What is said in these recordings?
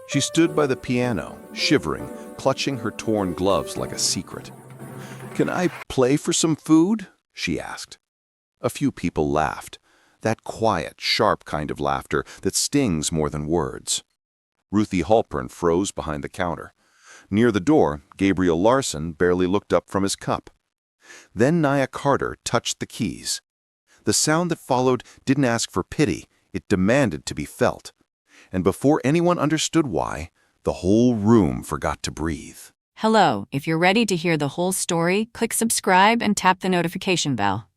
She stood by the piano, shivering, clutching her torn gloves like a secret. "Can I play for some food?" she asked. A few people laughed, that quiet, sharp kind of laughter that stings more than words. Ruthie Halpern froze behind the counter. Near the door, Gabriel Larsen barely looked up from his cup. Then Nia Carter touched the keys. The sound that followed didn't ask for pity, it demanded to be felt. And before anyone understood why, the whole room forgot to breathe. Hello, if you're ready to hear the whole story, click subscribe and tap the notification bell.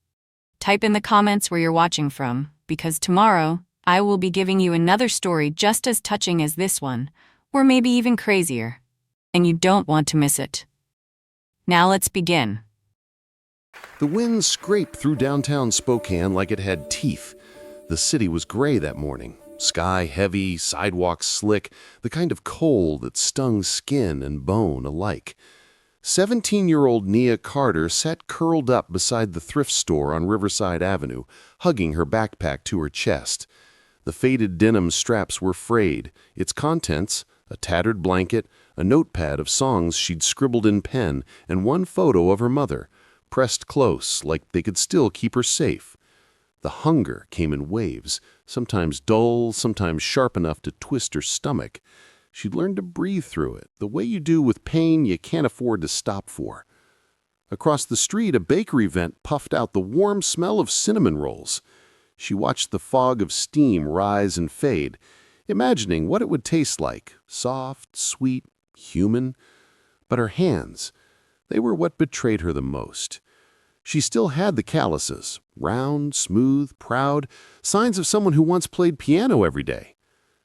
Type in the comments where you're watching from, because tomorrow, I will be giving you another story just as touching as this one, or maybe even crazier. And you don't want to miss it. Now let's begin. The wind scraped through downtown Spokane like it had teeth. The city was gray that morning. Sky heavy, sidewalks slick, the kind of cold that stung skin and bone alike. 17-year-old Nia Carter sat curled up beside the thrift store on Riverside Avenue, hugging her backpack to her chest. The faded denim straps were frayed, its contents, a tattered blanket, a notepad of songs she'd scribbled in pen, and one photo of her mother, pressed close like they could still keep her safe. The hunger came in waves, sometimes dull, sometimes sharp enough to twist her stomach. She'd learned to breathe through it, the way you do with pain you can't afford to stop for. Across the street, a bakery vent puffed out the warm smell of cinnamon rolls. She watched the fog of steam rise and fade, imagining what it would taste like, soft, sweet, human. But her hands, they were what betrayed her the most. She still had the calluses, round, smooth, proud, signs of someone who once played piano every day.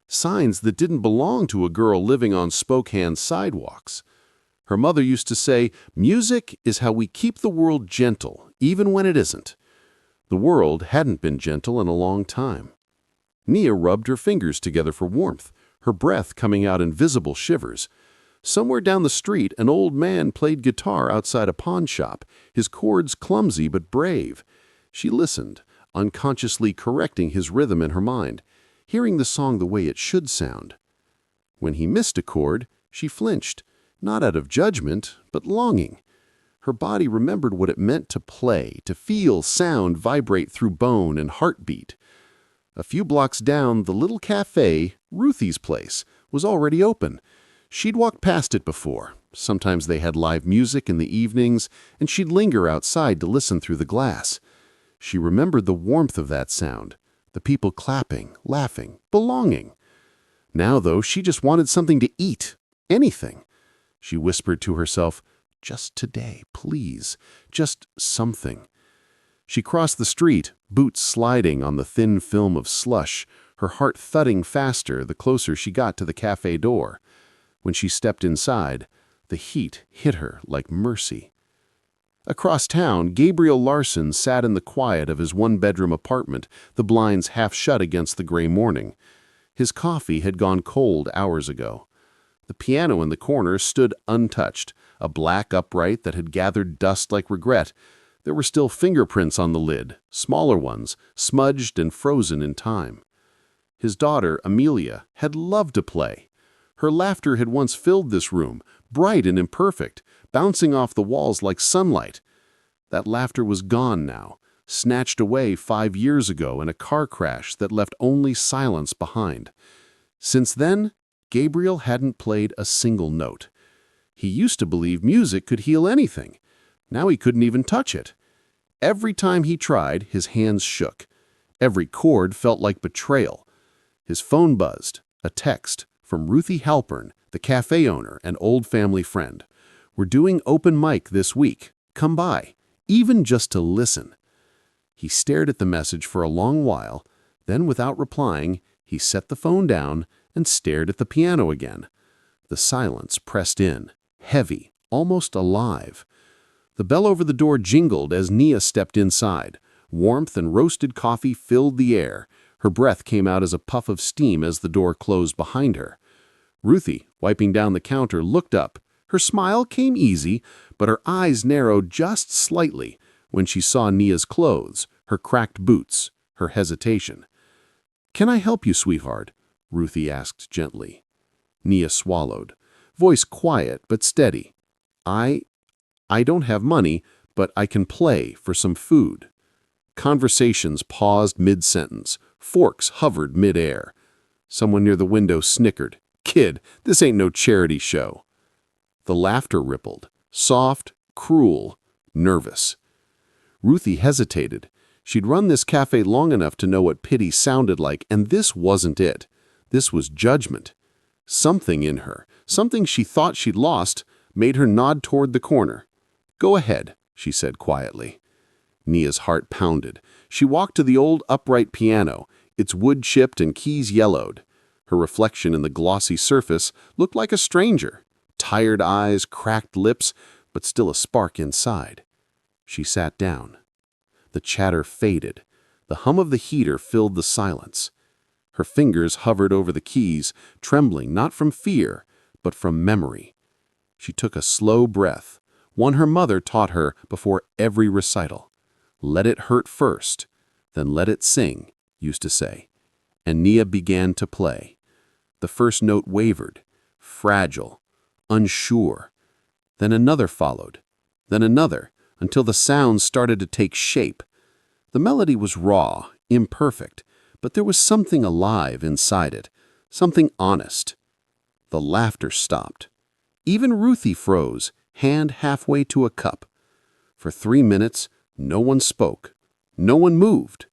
Signs that didn't belong to a girl living on Spokane sidewalks. Her mother used to say, "Music is how we keep the world gentle, even when it isn't." The world hadn't been gentle in a long time. Nia rubbed her fingers together for warmth, her breath coming out in visible shivers. Somewhere down the street, an old man played guitar outside a pawn shop, his chords clumsy but brave. She listened, unconsciously correcting his rhythm in her mind, hearing the song the way it should sound. When he missed a chord, she flinched, not out of judgment, but longing. Her body remembered what it meant to play, to feel sound vibrate through bone and heartbeat. A few blocks down, the little café, Ruthie's place, was already open. She'd walked past it before. Sometimes they had live music in the evenings, and she'd linger outside to listen through the glass. She remembered the warmth of that sound, the people clapping, laughing, belonging. Now, though, she just wanted something to eat, anything. She whispered to herself, "Just today, please, just something." She crossed the street, boots sliding on the thin film of slush, her heart thudding faster the closer she got to the cafe door. When she stepped inside, the heat hit her like mercy. Across town, Gabriel Larsen sat in the quiet of his one-bedroom apartment, the blinds half shut against the gray morning. His coffee had gone cold hours ago. The piano in the corner stood untouched, a black upright that had gathered dust like regret. There were still fingerprints on the lid, smaller ones, smudged and frozen in time. His daughter, Amelia, had loved to play. Her laughter had once filled this room, bright and imperfect, bouncing off the walls like sunlight. That laughter was gone now, snatched away 5 years ago in a car crash that left only silence behind. Since then, Gabriel hadn't played a single note. He used to believe music could heal anything. Now he couldn't even touch it. Every time he tried, his hands shook. Every chord felt like betrayal. His phone buzzed, a text from Ruthie Halpern, the cafe owner and old family friend. "We're doing open mic this week. Come by, even just to listen." He stared at the message for a long while, then without replying, he set the phone down and stared at the piano again. The silence pressed in, heavy, almost alive. The bell over the door jingled as Nia stepped inside. Warmth and roasted coffee filled the air. Her breath came out as a puff of steam as the door closed behind her. Ruthie, wiping down the counter, looked up. Her smile came easy, but her eyes narrowed just slightly when she saw Nia's clothes, her cracked boots, her hesitation. "Can I help you, sweetheart?" Ruthie asked gently. Nia swallowed, voice quiet but steady. I don't have money, but I can play for some food." Conversations paused mid-sentence. Forks hovered mid-air. Someone near the window snickered. "Kid, this ain't no charity show." The laughter rippled, soft, cruel, nervous. Ruthie hesitated. She'd run this cafe long enough to know what pity sounded like, and this wasn't it. This was judgment. Something in her, something she thought she'd lost, made her nod toward the corner. "Go ahead," she said quietly. Nia's heart pounded. She walked to the old upright piano, its wood chipped and keys yellowed. Her reflection in the glossy surface looked like a stranger. Tired eyes, cracked lips, but still a spark inside. She sat down. The chatter faded. The hum of the heater filled the silence. Her fingers hovered over the keys, trembling not from fear, but from memory. She took a slow breath, one her mother taught her before every recital. "Let it hurt first, then let it sing," used to say. And Nia began to play. The first note wavered, fragile, unsure. Then another followed, then another, until the sounds started to take shape. The melody was raw, imperfect, but there was something alive inside it, something honest. The laughter stopped. Even Ruthie froze, hand halfway to a cup. For 3 minutes, no one spoke. No one moved.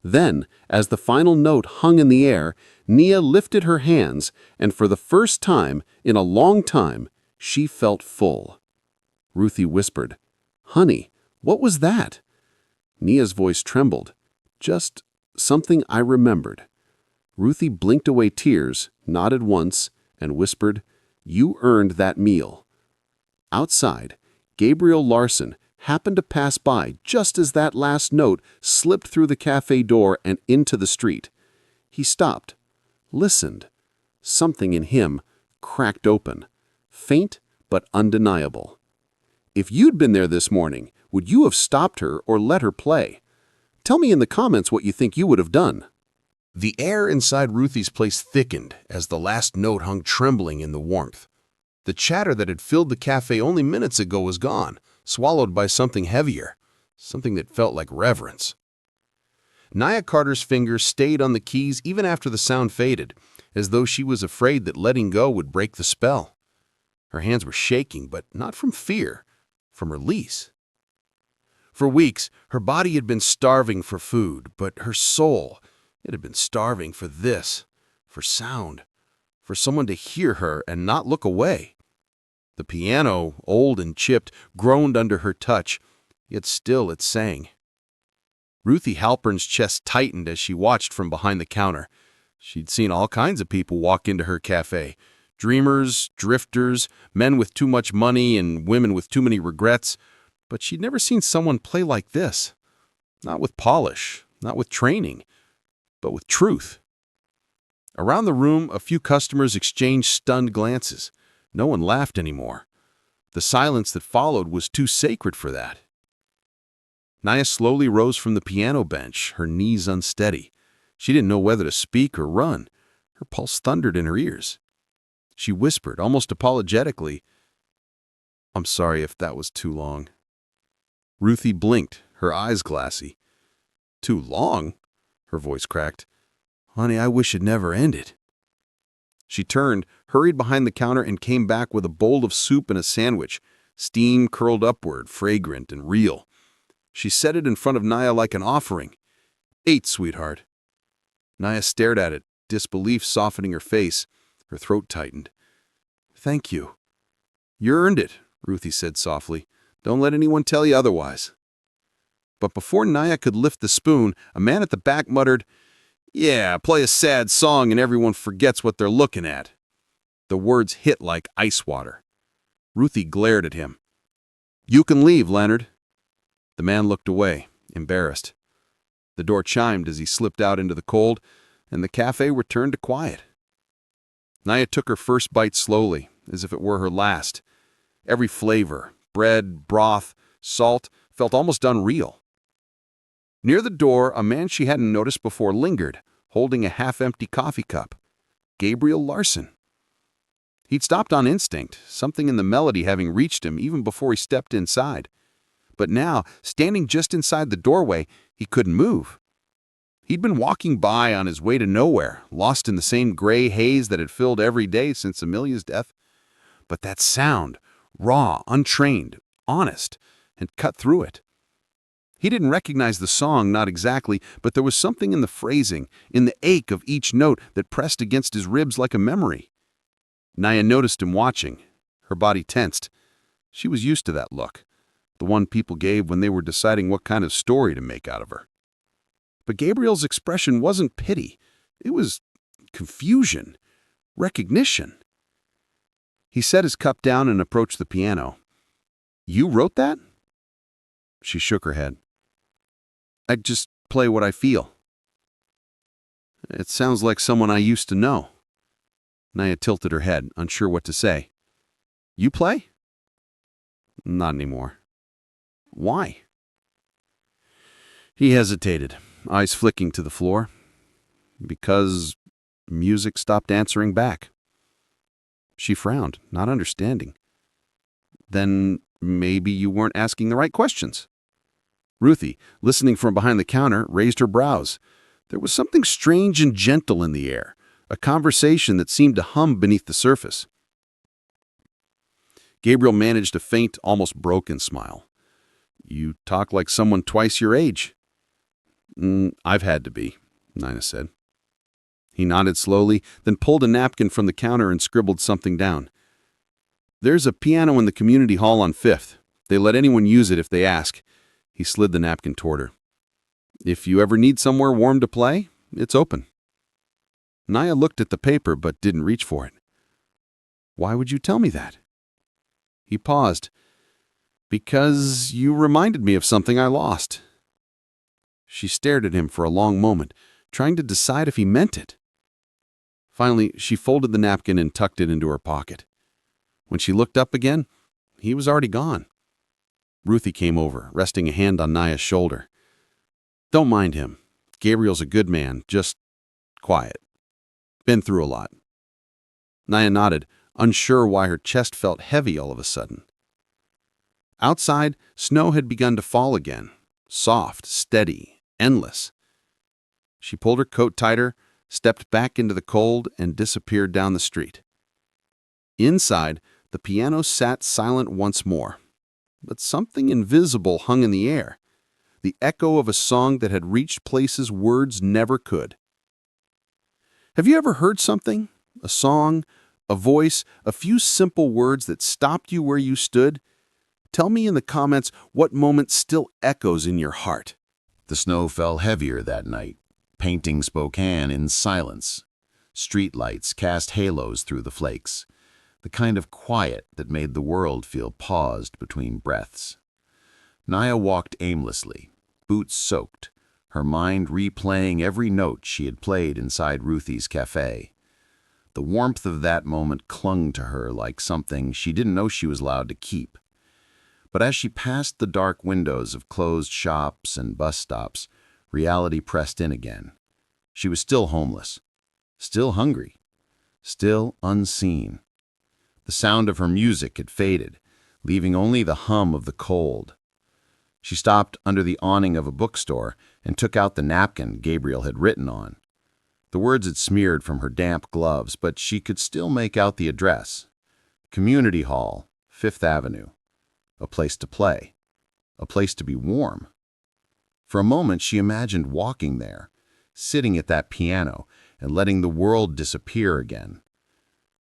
Then, as the final note hung in the air, Nia lifted her hands, and for the first time in a long time, she felt full. Ruthie whispered, "Honey, what was that?" Nia's voice trembled. "Just something I remembered." Ruthie blinked away tears, nodded once, and whispered, "You earned that meal." Outside, Gabriel Larsen happened to pass by just as that last note slipped through the cafe door and into the street. He stopped, listened. Something in him cracked open, faint but undeniable. If you'd been there this morning, would you have stopped her or let her play? Tell me in the comments what you think you would have done. The air inside Ruthie's place thickened as the last note hung trembling in the warmth. The chatter that had filled the cafe only minutes ago was gone, swallowed by something heavier, something that felt like reverence. Nia Carter's fingers stayed on the keys even after the sound faded, as though she was afraid that letting go would break the spell. Her hands were shaking, but not from fear, from release. For weeks, her body had been starving for food, but her soul, it had been starving for this, for sound, for someone to hear her and not look away. The piano, old and chipped, groaned under her touch, yet still it sang. Ruthie Halpern's chest tightened as she watched from behind the counter. She'd seen all kinds of people walk into her cafe. Dreamers, drifters, men with too much money and women with too many regrets. But she'd never seen someone play like this. Not with polish, not with training, but with truth. Around the room, a few customers exchanged stunned glances. No one laughed anymore. The silence that followed was too sacred for that. Nia slowly rose from the piano bench, her knees unsteady. She didn't know whether to speak or run. Her pulse thundered in her ears. She whispered, almost apologetically, "I'm sorry if that was too long." Ruthie blinked, her eyes glassy. "Too long?" Her voice cracked. "Honey, I wish it never ended." She turned, hurried behind the counter, and came back with a bowl of soup and a sandwich, steam curled upward, fragrant and real. She set it in front of Nia like an offering. "Eat, sweetheart." Nia stared at it, disbelief softening her face. Her throat tightened. "Thank you." "You earned it," Ruthie said softly. "Don't let anyone tell you otherwise." But before Nia could lift the spoon, a man at the back muttered, "Yeah, play a sad song and everyone forgets what they're looking at." The words hit like ice water. Ruthie glared at him. "You can leave, Leonard." The man looked away, embarrassed. The door chimed as he slipped out into the cold, and the cafe returned to quiet. Nia took her first bite slowly, as if it were her last. Every flavor, bread, broth, salt, felt almost unreal. Near the door, a man she hadn't noticed before lingered, holding a half-empty coffee cup. Gabriel Larsen. He'd stopped on instinct, something in the melody having reached him even before he stepped inside. But now, standing just inside the doorway, he couldn't move. He'd been walking by on his way to nowhere, lost in the same gray haze that had filled every day since Amelia's death. But that sound, raw, untrained, honest, had cut through it. He didn't recognize the song, not exactly, but there was something in the phrasing, in the ache of each note that pressed against his ribs like a memory. Nia noticed him watching. Her body tensed. She was used to that look, the one people gave when they were deciding what kind of story to make out of her. But Gabriel's expression wasn't pity. It was confusion, recognition. He set his cup down and approached the piano. "You wrote that?" She shook her head. "I just play what I feel." "It sounds like someone I used to know." Nia tilted her head, unsure what to say. "You play?" "Not anymore." "Why?" He hesitated, eyes flicking to the floor. "Because music stopped answering back." She frowned, not understanding. "Then maybe you weren't asking the right questions." Ruthie, listening from behind the counter, raised her brows. There was something strange and gentle in the air, a conversation that seemed to hum beneath the surface. Gabriel managed a faint, almost broken smile. "You talk like someone twice your age." "I've had to be," Nia said. He nodded slowly, then pulled a napkin from the counter and scribbled something down. "There's a piano in the community hall on 5th. They let anyone use it if they ask." He slid the napkin toward her. "If you ever need somewhere warm to play, it's open." Nia looked at the paper but didn't reach for it. "Why would you tell me that?" He paused. "Because you reminded me of something I lost." She stared at him for a long moment, trying to decide if he meant it. Finally, she folded the napkin and tucked it into her pocket. When she looked up again, he was already gone. Ruthie came over, resting a hand on Nia's shoulder. "Don't mind him. Gabriel's a good man, just quiet. Been through a lot." Nia nodded, unsure why her chest felt heavy all of a sudden. Outside, snow had begun to fall again, soft, steady, endless. She pulled her coat tighter, stepped back into the cold, and disappeared down the street. Inside, the piano sat silent once more. But something invisible hung in the air, the echo of a song that had reached places words never could. Have you ever heard something? A song, a voice, a few simple words that stopped you where you stood? Tell me in the comments what moment still echoes in your heart. The snow fell heavier that night, painting Spokane in silence. Streetlights cast halos through the flakes, the kind of quiet that made the world feel paused between breaths. Nia walked aimlessly, boots soaked, her mind replaying every note she had played inside Ruthie's café. The warmth of that moment clung to her like something she didn't know she was allowed to keep. But as she passed the dark windows of closed shops and bus stops, reality pressed in again. She was still homeless, still hungry, still unseen. The sound of her music had faded, leaving only the hum of the cold. She stopped under the awning of a bookstore and took out the napkin Gabriel had written on. The words had smeared from her damp gloves, but she could still make out the address. Community Hall, 5th Avenue. A place to play. A place to be warm. For a moment she imagined walking there, sitting at that piano, and letting the world disappear again.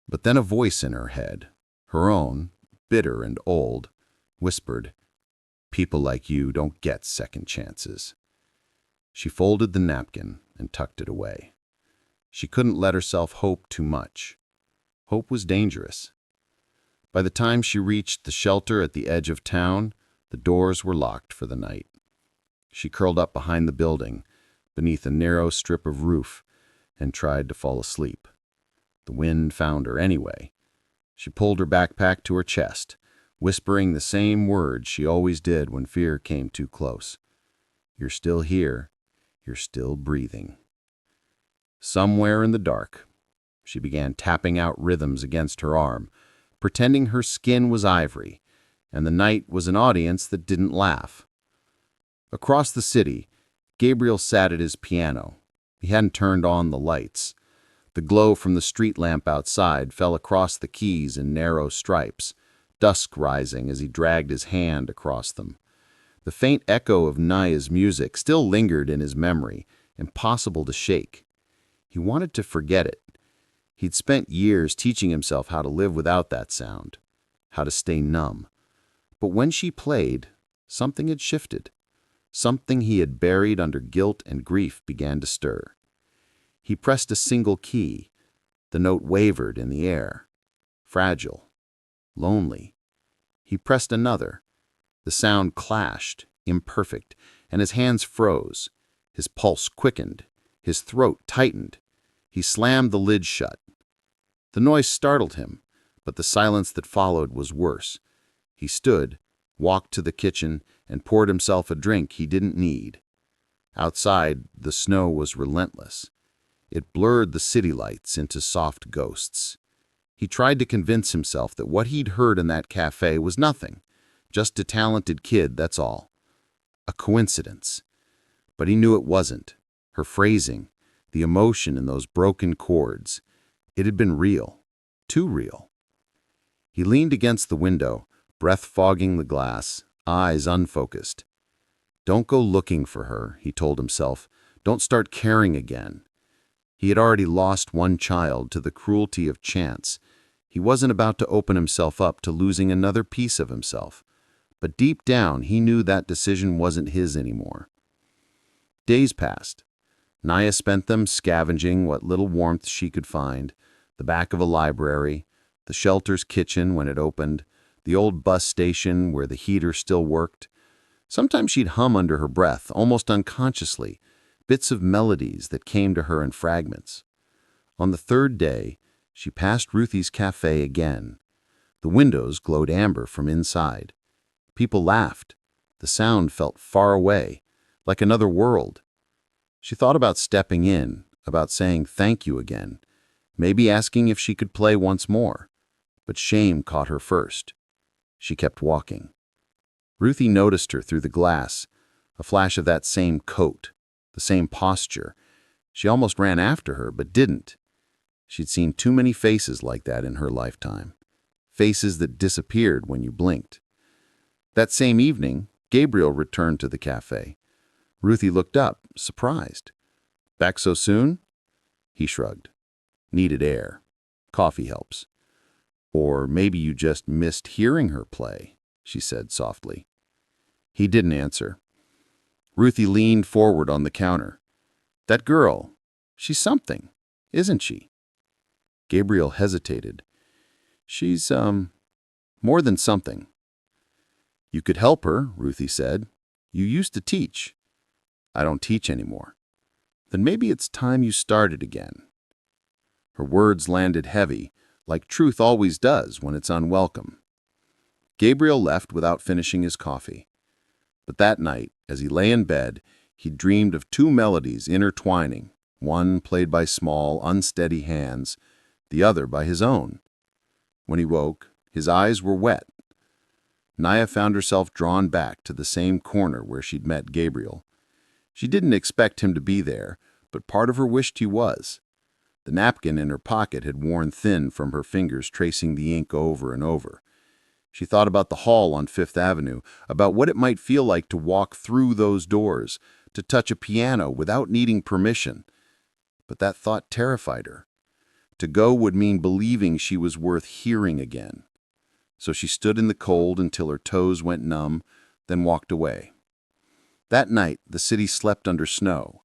But then a voice in her head, her own, bitter and old, whispered, "People like you don't get second chances." She folded the napkin and tucked it away. She couldn't let herself hope too much. Hope was dangerous. By the time she reached the shelter at the edge of town, the doors were locked for the night. She curled up behind the building, beneath a narrow strip of roof, and tried to fall asleep. The wind found her anyway. She pulled her backpack to her chest, whispering the same words she always did when fear came too close. "You're still here. You're still breathing." Somewhere in the dark, She began tapping out rhythms against her arm, pretending her skin was ivory, and the night was an audience that didn't laugh. Across the city, Gabriel sat at his piano. He hadn't turned on the lights. The glow from the street lamp outside fell across the keys in narrow stripes, dusk rising as he dragged his hand across them. The faint echo of Nia's music still lingered in his memory, impossible to shake. He wanted to forget it. He'd spent years teaching himself how to live without that sound, how to stay numb. But when she played, something had shifted. Something he had buried under guilt and grief began to stir. He pressed a single key. The note wavered in the air. Fragile. Lonely. He pressed another. The sound clashed, imperfect, and his hands froze. His pulse quickened. His throat tightened. He slammed the lid shut. The noise startled him, but the silence that followed was worse. He stood, walked to the kitchen, and poured himself a drink he didn't need. Outside, the snow was relentless. It blurred the city lights into soft ghosts. He tried to convince himself that what he'd heard in that cafe was nothing, just a talented kid, that's all. A coincidence. But he knew it wasn't. Her phrasing, the emotion in those broken chords, it had been real. Too real. He leaned against the window, breath fogging the glass, eyes unfocused. Don't go looking for her, he told himself. Don't start caring again. He had already lost one child to the cruelty of chance. He wasn't about to open himself up to losing another piece of himself. But deep down, he knew that decision wasn't his anymore. Days passed. Nia spent them scavenging what little warmth she could find, the back of a library, the shelter's kitchen when it opened, the old bus station where the heater still worked. Sometimes she'd hum under her breath, almost unconsciously, bits of melodies that came to her in fragments. On the third day, she passed Ruthie's cafe again. The windows glowed amber from inside. People laughed. The sound felt far away, like another world. She thought about stepping in, about saying thank you again, maybe asking if she could play once more. But shame caught her first. She kept walking. Ruthie noticed her through the glass, a flash of that same coat, the same posture. She almost ran after her, but didn't. She'd seen too many faces like that in her lifetime, faces that disappeared when you blinked. That same evening, Gabriel returned to the cafe. Ruthie looked up, surprised. Back so soon? He shrugged. Needed air. Coffee helps. Or maybe you just missed hearing her play, she said softly. He didn't answer. Ruthie leaned forward on the counter. That girl, she's something, isn't she? Gabriel hesitated. She's, more than something. You could help her, Ruthie said. You used to teach. I don't teach anymore. Then maybe it's time you started again. Her words landed heavy, like truth always does when it's unwelcome. Gabriel left without finishing his coffee. But that night, as he lay in bed, he dreamed of two melodies intertwining, one played by small, unsteady hands, the other by his own. When he woke, his eyes were wet. Nia found herself drawn back to the same corner where she'd met Gabriel. She didn't expect him to be there, but part of her wished he was. The napkin in her pocket had worn thin from her fingers tracing the ink over and over. She thought about the hall on Fifth Avenue, about what it might feel like to walk through those doors, to touch a piano without needing permission. But that thought terrified her. To go would mean believing she was worth hearing again. So she stood in the cold until her toes went numb, then walked away. That night, the city slept under snow.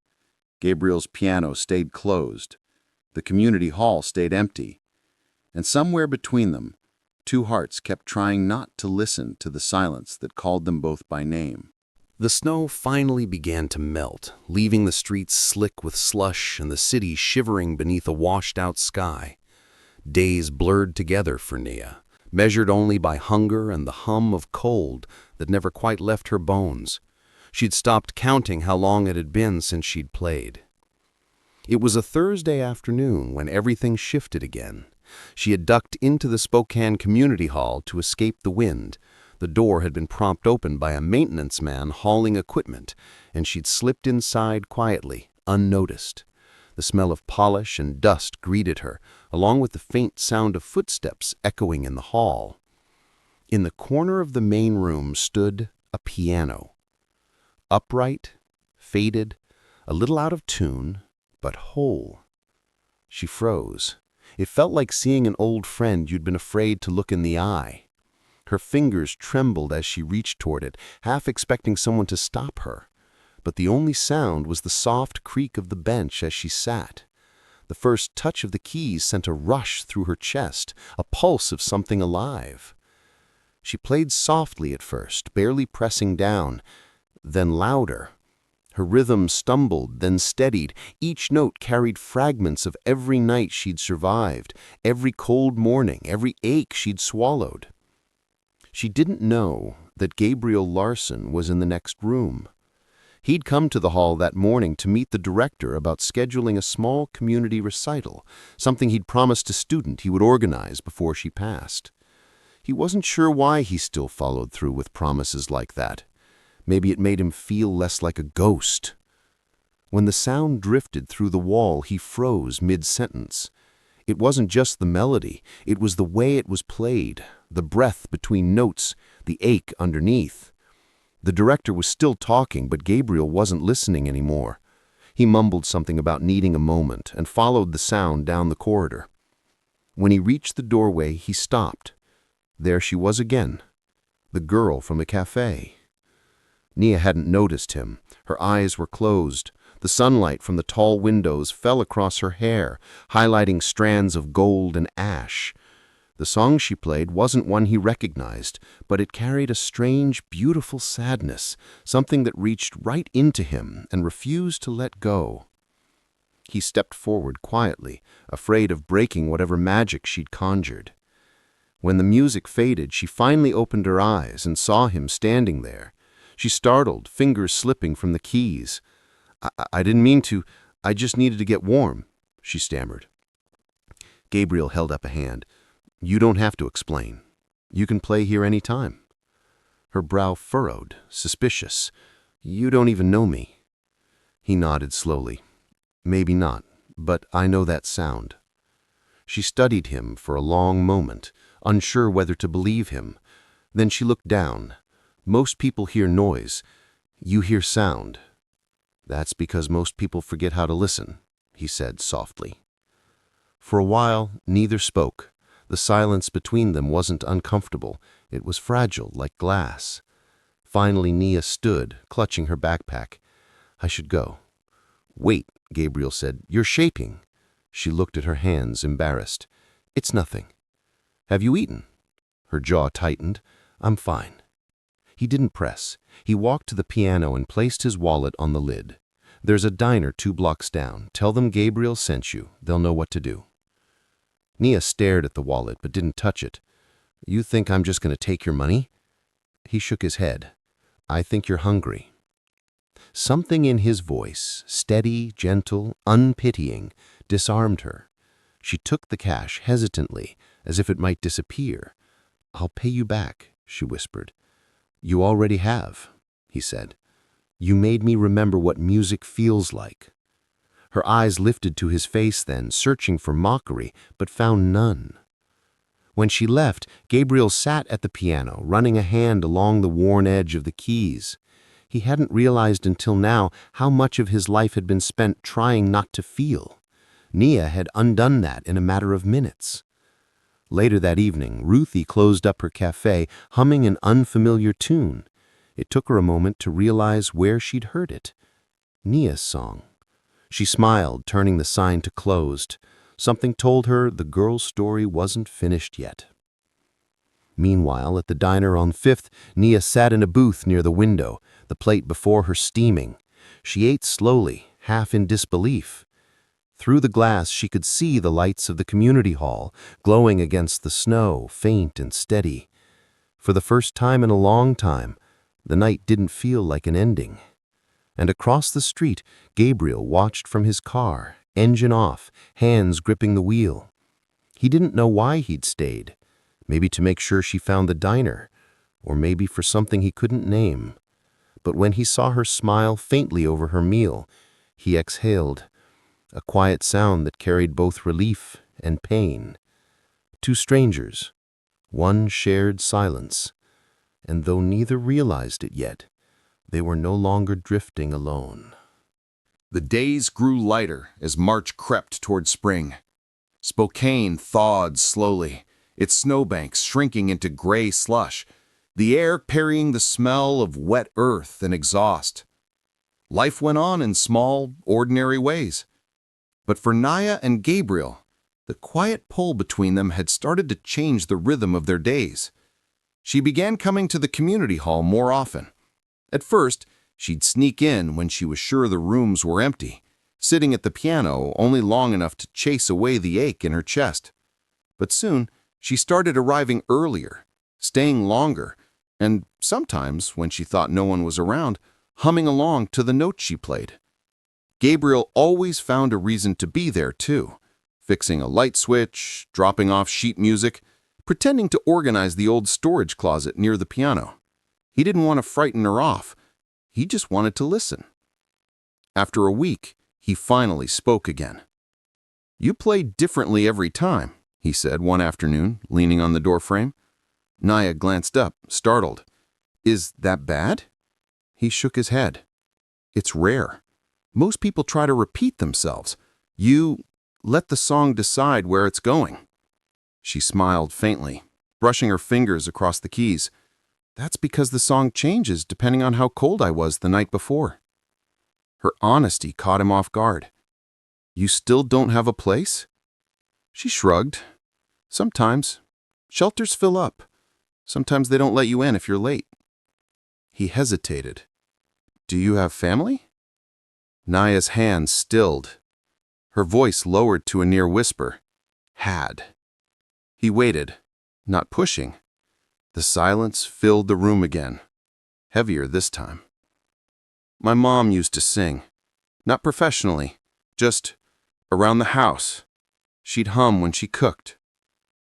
Gabriel's piano stayed closed. The community hall stayed empty. And somewhere between them, two hearts kept trying not to listen to the silence that called them both by name. The snow finally began to melt, leaving the streets slick with slush and the city shivering beneath a washed-out sky. Days blurred together for Nia, measured only by hunger and the hum of cold that never quite left her bones. She'd stopped counting how long it had been since she'd played. It was a Thursday afternoon when everything shifted again. She had ducked into the Spokane community hall to escape the wind. The door had been propped open by a maintenance man hauling equipment, and she'd slipped inside quietly, unnoticed. The smell of polish and dust greeted her, along with the faint sound of footsteps echoing in the hall. In the corner of the main room stood a piano. Upright, faded, a little out of tune, but whole. She froze. It felt like seeing an old friend you'd been afraid to look in the eye. Her fingers trembled as she reached toward it, half expecting someone to stop her. But the only sound was the soft creak of the bench as she sat. The first touch of the keys sent a rush through her chest, a pulse of something alive. She played softly at first, barely pressing down, then louder. Her rhythm stumbled, then steadied. Each note carried fragments of every night she'd survived, every cold morning, every ache she'd swallowed. She didn't know that Gabriel Larsen was in the next room. He'd come to the hall that morning to meet the director about scheduling a small community recital, something he'd promised a student he would organize before she passed. He wasn't sure why he still followed through with promises like that. Maybe it made him feel less like a ghost. When the sound drifted through the wall, he froze mid-sentence. It wasn't just the melody, it was the way it was played, the breath between notes, the ache underneath. The director was still talking, but Gabriel wasn't listening anymore. He mumbled something about needing a moment and followed the sound down the corridor. When he reached the doorway, he stopped. There she was again, the girl from the café. Nia hadn't noticed him. Her eyes were closed. The sunlight from the tall windows fell across her hair, highlighting strands of gold and ash. The song she played wasn't one he recognized, but it carried a strange, beautiful sadness, something that reached right into him and refused to let go. He stepped forward quietly, afraid of breaking whatever magic she'd conjured. When the music faded, she finally opened her eyes and saw him standing there. She startled, fingers slipping from the keys. I didn't mean to. I just needed to get warm," she stammered. Gabriel held up a hand. "You don't have to explain. You can play here any time." Her brow furrowed, suspicious. "You don't even know me." He nodded slowly. "Maybe not, but I know that sound." She studied him for a long moment, unsure whether to believe him. Then she looked down. "Most people hear noise. You hear sound." "That's because most people forget how to listen," he said softly. For a while, neither spoke. The silence between them wasn't uncomfortable. It was fragile, like glass. Finally, Nia stood, clutching her backpack. "I should go." "Wait," Gabriel said. "You're shaking." She looked at her hands, embarrassed. "It's nothing." "Have you eaten?" Her jaw tightened. "I'm fine." He didn't press. He walked to the piano and placed his wallet on the lid. "There's a diner 2 blocks down. Tell them Gabriel sent you. They'll know what to do." Nia stared at the wallet but didn't touch it. "You think I'm just going to take your money?" He shook his head. "I think you're hungry." Something in his voice, steady, gentle, unpitying, disarmed her. She took the cash hesitantly, as if it might disappear. "I'll pay you back," she whispered. "You already have," he said. "You made me remember what music feels like." Her eyes lifted to his face then, searching for mockery, but found none. When she left, Gabriel sat at the piano, running a hand along the worn edge of the keys. He hadn't realized until now how much of his life had been spent trying not to feel. Nia had undone that in a matter of minutes. Later that evening, Ruthie closed up her café, humming an unfamiliar tune. It took her a moment to realize where she'd heard it. Nia's song. She smiled, turning the sign to closed. Something told her the girl's story wasn't finished yet. Meanwhile, at the diner on 5th, Nia sat in a booth near the window, the plate before her steaming. She ate slowly, half in disbelief. Through the glass, she could see the lights of the community hall, glowing against the snow, faint and steady. For the first time in a long time, the night didn't feel like an ending. And across the street, Gabriel watched from his car, engine off, hands gripping the wheel. He didn't know why he'd stayed. Maybe to make sure she found the diner, or maybe for something he couldn't name. But when he saw her smile faintly over her meal, he exhaled, a quiet sound that carried both relief and pain. Two strangers, one shared silence, and though neither realized it yet, they were no longer drifting alone. The days grew lighter as March crept toward spring. Spokane thawed slowly, its snowbanks shrinking into gray slush, the air carrying the smell of wet earth and exhaust. Life went on in small, ordinary ways. But for Nia and Gabriel, the quiet pull between them had started to change the rhythm of their days. She began coming to the community hall more often. At first, she'd sneak in when she was sure the rooms were empty, sitting at the piano only long enough to chase away the ache in her chest. But soon, she started arriving earlier, staying longer, and sometimes, when she thought no one was around, humming along to the notes she played. Gabriel always found a reason to be there, too, fixing a light switch, dropping off sheet music, pretending to organize the old storage closet near the piano. He didn't want to frighten her off. He just wanted to listen. After a week, he finally spoke again. "You play differently every time," he said one afternoon, leaning on the doorframe. Nia glanced up, startled. "Is that bad?" He shook his head. "It's rare. Most people try to repeat themselves. You let the song decide where it's going." She smiled faintly, brushing her fingers across the keys. "That's because the song changes depending on how cold I was the night before." Her honesty caught him off guard. "You still don't have a place?" She shrugged. "Sometimes. Shelters fill up. Sometimes they don't let you in if you're late." He hesitated. "Do you have family?" Nia's hands stilled. Her voice lowered to a near whisper. "Had." He waited, not pushing. The silence filled the room again, heavier this time. "My mom used to sing. Not professionally, just around the house. She'd hum when she cooked.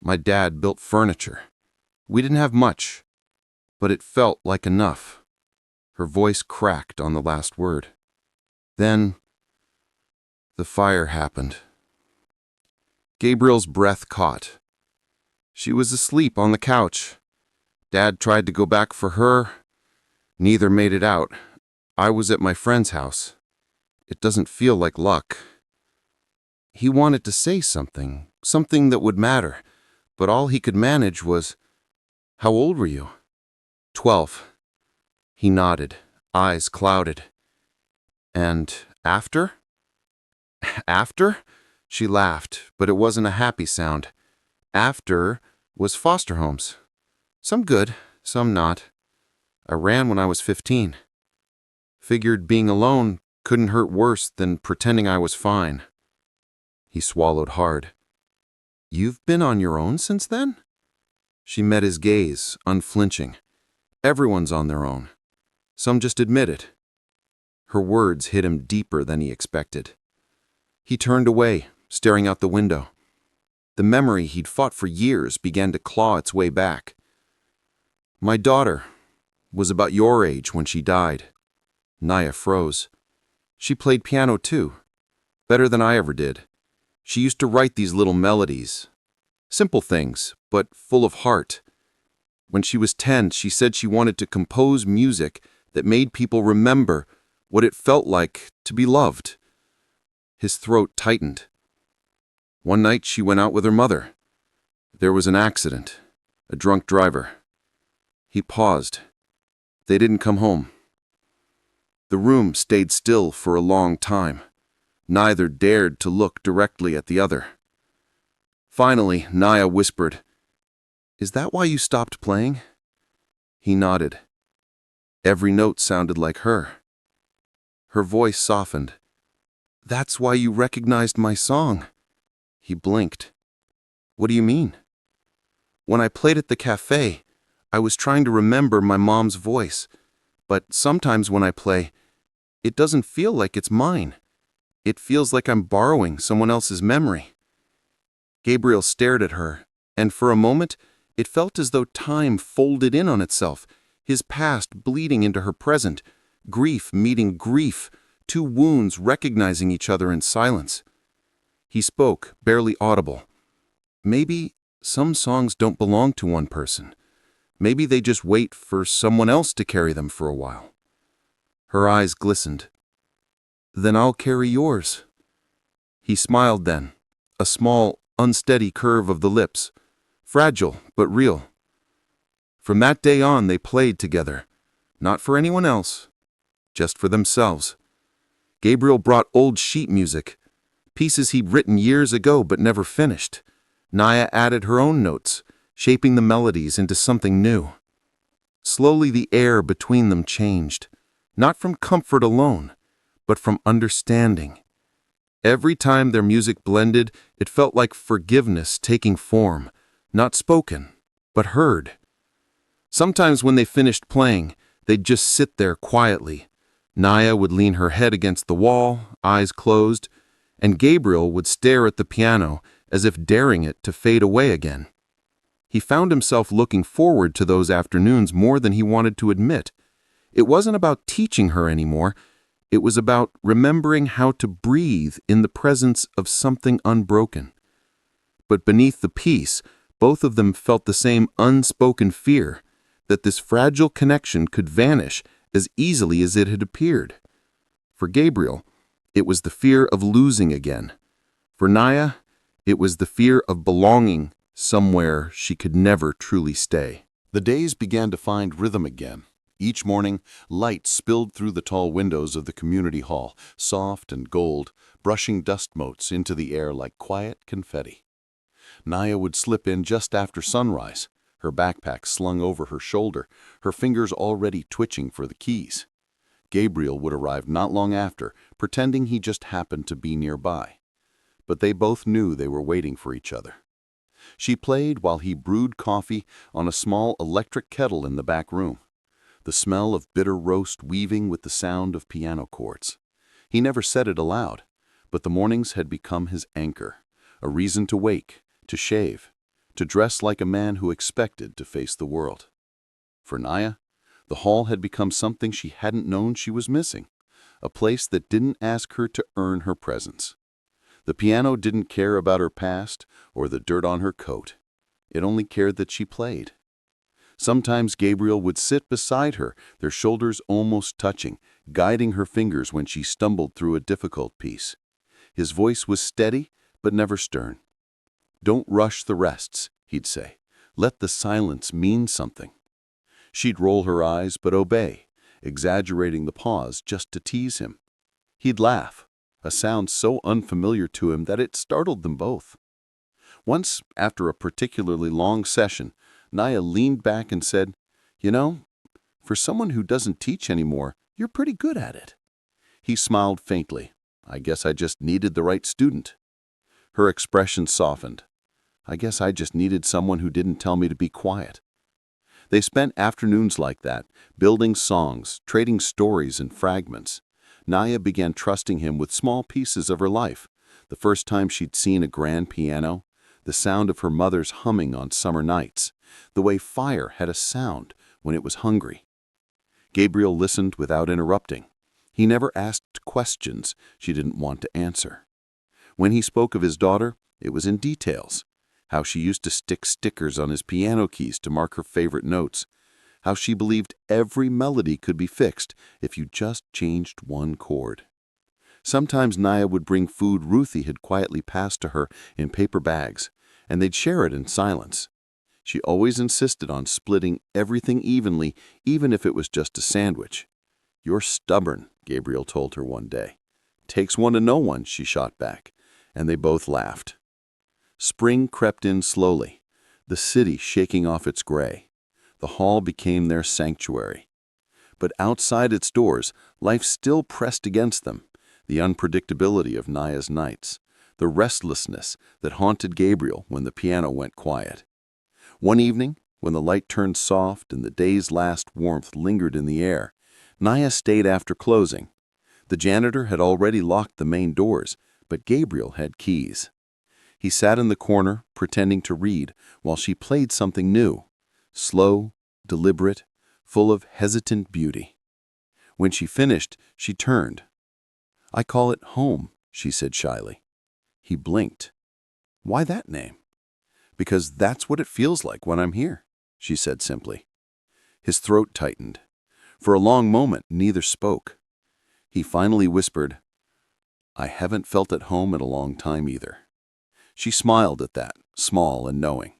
My dad built furniture. We didn't have much, but it felt like enough." Her voice cracked on the last word. Then, the fire happened. Gabriel's breath caught. She was asleep on the couch. Dad tried to go back for her. Neither made it out. I was at my friend's house. It doesn't feel like luck. He wanted to say something that would matter, but all he could manage was, "How old were you?" 12. He nodded, eyes clouded. "And after?" "After?" She laughed, but it wasn't a happy sound. "After was foster homes. Some good, some not. I ran when I was 15. Figured being alone couldn't hurt worse than pretending I was fine." He swallowed hard. "You've been on your own since then?" She met his gaze, unflinching. "Everyone's on their own. Some just admit it." Her words hit him deeper than he expected. He turned away, staring out the window. The memory he'd fought for years began to claw its way back. "My daughter was about your age when she died." Nia froze. "She played piano too, better than I ever did. She used to write these little melodies. Simple things, but full of heart. When she was 10, she said she wanted to compose music that made people remember what it felt like to be loved." His throat tightened. "One night she went out with her mother. There was an accident, a drunk driver." He paused. "They didn't come home." The room stayed still for a long time. Neither dared to look directly at the other. Finally, Nia whispered, "Is that why you stopped playing?" He nodded. Every note sounded like her. Her voice softened. "That's why you recognized my song." He blinked. "What do you mean?" "When I played at the café, I was trying to remember my mom's voice. But sometimes when I play, it doesn't feel like it's mine. It feels like I'm borrowing someone else's memory." Gabriel stared at her, and for a moment, it felt as though time folded in on itself, his past bleeding into her present, grief meeting grief, two wounds recognizing each other in silence. He spoke, barely audible. "Maybe some songs don't belong to one person. Maybe they just wait for someone else to carry them for a while." Her eyes glistened. "Then I'll carry yours." He smiled then, a small, unsteady curve of the lips, fragile but real. From that day on, they played together, not for anyone else, just for themselves. Gabriel brought old sheet music, pieces he'd written years ago but never finished. Nia added her own notes, shaping the melodies into something new. Slowly the air between them changed, not from comfort alone, but from understanding. Every time their music blended, it felt like forgiveness taking form, not spoken, but heard. Sometimes when they finished playing, they'd just sit there quietly. Nia would lean her head against the wall, eyes closed, and Gabriel would stare at the piano as if daring it to fade away again. He found himself looking forward to those afternoons more than he wanted to admit. It wasn't about teaching her anymore. It was about remembering how to breathe in the presence of something unbroken. But beneath the peace, both of them felt the same unspoken fear, that this fragile connection could vanish as easily as it had appeared. For Gabriel, it was the fear of losing again. For Nia, it was the fear of belonging somewhere she could never truly stay. The days began to find rhythm again. Each morning, light spilled through the tall windows of the community hall, soft and gold, brushing dust motes into the air like quiet confetti. Nia would slip in just after sunrise, her backpack slung over her shoulder, her fingers already twitching for the keys. Gabriel would arrive not long after, pretending he just happened to be nearby. But they both knew they were waiting for each other. She played while he brewed coffee on a small electric kettle in the back room, the smell of bitter roast weaving with the sound of piano chords. He never said it aloud, but the mornings had become his anchor, a reason to wake, to shave, to dress like a man who expected to face the world. For Nia, the hall had become something she hadn't known she was missing, a place that didn't ask her to earn her presence. The piano didn't care about her past or the dirt on her coat. It only cared that she played. Sometimes Gabriel would sit beside her, their shoulders almost touching, guiding her fingers when she stumbled through a difficult piece. His voice was steady, but never stern. "Don't rush the rests," he'd say. "Let the silence mean something." She'd roll her eyes but obey, exaggerating the pause just to tease him. He'd laugh, a sound so unfamiliar to him that it startled them both. Once, after a particularly long session, Nia leaned back and said, "You know, for someone who doesn't teach anymore, you're pretty good at it." He smiled faintly. "I guess I just needed the right student." Her expression softened. "I guess I just needed someone who didn't tell me to be quiet." They spent afternoons like that, building songs, trading stories and fragments. Nia began trusting him with small pieces of her life, the first time she'd seen a grand piano, the sound of her mother's humming on summer nights, the way fire had a sound when it was hungry. Gabriel listened without interrupting. He never asked questions she didn't want to answer. When he spoke of his daughter, it was in details. How she used to stick stickers on his piano keys to mark her favorite notes. How she believed every melody could be fixed if you just changed one chord. Sometimes Nia would bring food Ruthie had quietly passed to her in paper bags, and they'd share it in silence. She always insisted on splitting everything evenly, even if it was just a sandwich. "You're stubborn," Gabriel told her one day. "Takes one to know one," she shot back, and they both laughed. Spring crept in slowly, the city shaking off its gray. The hall became their sanctuary. But outside its doors, life still pressed against them, the unpredictability of Nia's nights, the restlessness that haunted Gabriel when the piano went quiet. One evening, when the light turned soft and the day's last warmth lingered in the air, Nia stayed after closing. The janitor had already locked the main doors, but Gabriel had keys. He sat in the corner, pretending to read, while she played something new, slow, deliberate, full of hesitant beauty. When she finished, she turned. "I call it home," she said shyly. He blinked. "Why that name?" "Because that's what it feels like when I'm here," she said simply. His throat tightened. For a long moment, neither spoke. He finally whispered, "I haven't felt at home in a long time either." She smiled at that, small and knowing.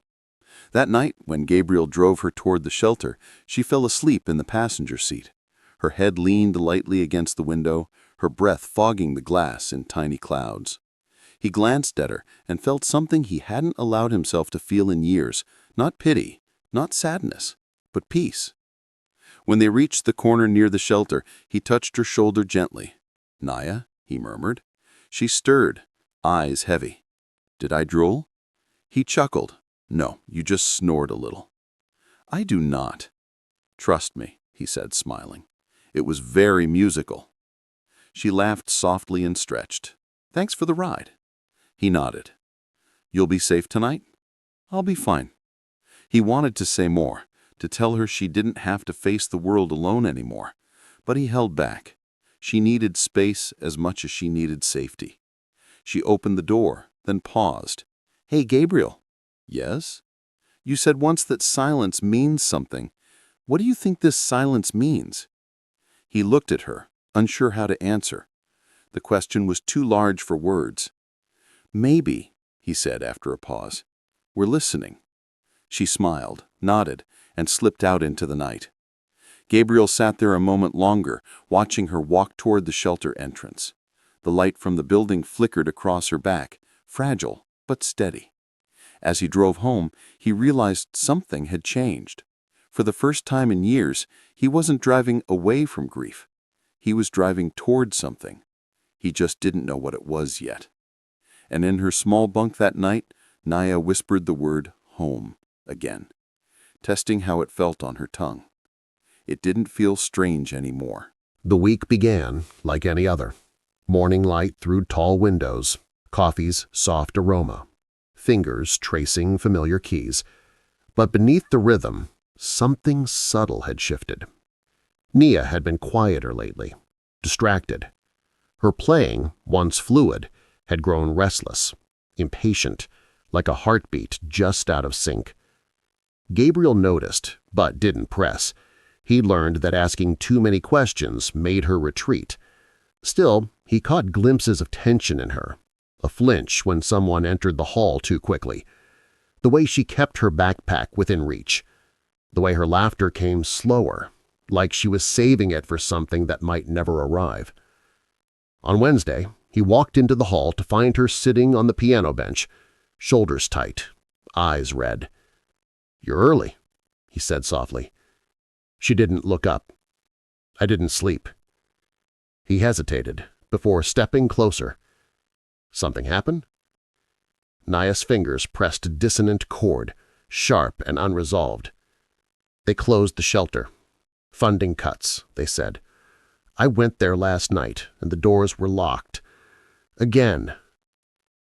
That night, when Gabriel drove her toward the shelter, she fell asleep in the passenger seat. Her head leaned lightly against the window, her breath fogging the glass in tiny clouds. He glanced at her and felt something he hadn't allowed himself to feel in years, not pity, not sadness, but peace. When they reached the corner near the shelter, he touched her shoulder gently. "Nia," he murmured. She stirred, eyes heavy. "Did I drool?" He chuckled. "No, you just snored a little." "I do not." "Trust me," he said, smiling. "It was very musical." She laughed softly and stretched. "Thanks for the ride." He nodded. "You'll be safe tonight?" "I'll be fine." He wanted to say more, to tell her she didn't have to face the world alone anymore, but he held back. She needed space as much as she needed safety. She opened the door, then paused. "Hey, Gabriel." "Yes?" "You said once that silence means something. What do you think this silence means?" He looked at her, unsure how to answer. The question was too large for words. "Maybe," he said after a pause, "we're listening." She smiled, nodded, and slipped out into the night. Gabriel sat there a moment longer, watching her walk toward the shelter entrance. The light from the building flickered across her back, fragile but steady. As he drove home, he realized something had changed. For the first time in years, he wasn't driving away from grief. He was driving toward something. He just didn't know what it was yet. And in her small bunk that night, Nia whispered the word home again, testing how it felt on her tongue. It didn't feel strange anymore. The week began like any other. Morning light through tall windows, coffee's soft aroma, fingers tracing familiar keys. But beneath the rhythm, something subtle had shifted. Nia had been quieter lately, distracted. Her playing, once fluid, had grown restless, impatient, like a heartbeat just out of sync. Gabriel noticed, but didn't press. He learned that asking too many questions made her retreat. Still, he caught glimpses of tension in her, a flinch when someone entered the hall too quickly, the way she kept her backpack within reach, the way her laughter came slower, like she was saving it for something that might never arrive. On Wednesday, he walked into the hall to find her sitting on the piano bench, shoulders tight, eyes red. "You're early," he said softly. She didn't look up. "I didn't sleep." He hesitated before stepping closer. "Something happened?" Nia's fingers pressed a dissonant chord, sharp and unresolved. "They closed the shelter. Funding cuts," they said. "I went there last night and the doors were locked. Again."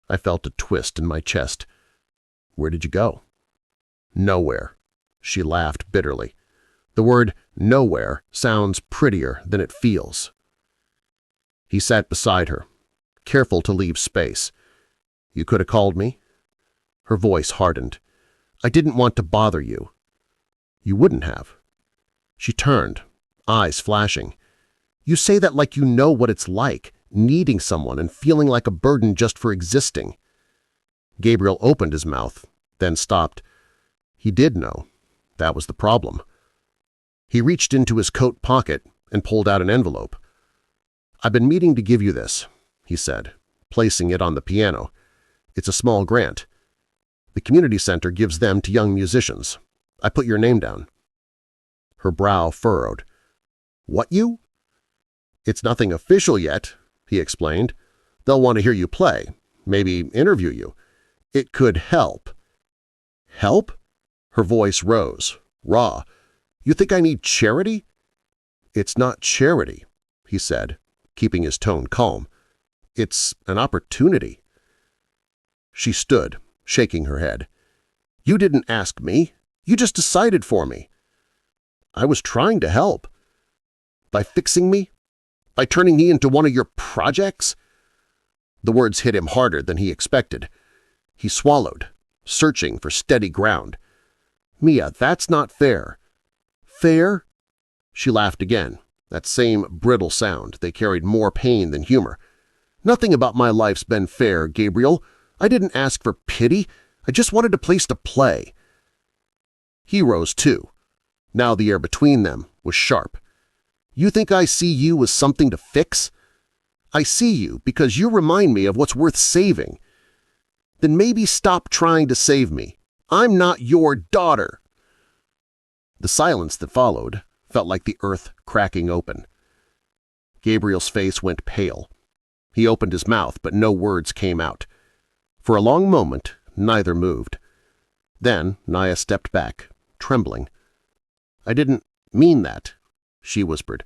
I felt a twist in my chest. "Where did you go?" "Nowhere." She laughed bitterly. The word nowhere sounds prettier than it feels. He sat beside her, careful to leave space. "You could have called me." Her voice hardened. "I didn't want to bother you." "You wouldn't have." She turned, eyes flashing. "You say that like you know what it's like, needing someone and feeling like a burden just for existing." Gabriel opened his mouth, then stopped. He did know. That was the problem. He reached into his coat pocket and pulled out an envelope. "I've been meaning to give you this," he said, placing it on the piano. "It's a small grant. The community center gives them to young musicians. I put your name down." Her brow furrowed. "What you?" "It's nothing official yet," he explained. "They'll want to hear you play, maybe interview you. It could help." "Help?" Her voice rose, raw. "You think I need charity?" "It's not charity," he said, keeping his tone calm. "It's an opportunity." She stood, shaking her head. "You didn't ask me. You just decided for me. I was trying to help. By fixing me? By turning me into one of your projects?" The words hit him harder than he expected. He swallowed, searching for steady ground. "Mia, that's not fair." "Fair?" She laughed again, that same brittle sound. They carried more pain than humor. "Nothing about my life's been fair, Gabriel. I didn't ask for pity. I just wanted a place to play." He rose too. Now the air between them was sharp. "You think I see you as something to fix? I see you because you remind me of what's worth saving. Then maybe stop trying to save me. I'm not your daughter." The silence that followed felt like the earth cracking open. Gabriel's face went pale. He opened his mouth, but no words came out. For a long moment, neither moved. Then Nia stepped back, trembling. "I didn't mean that," she whispered.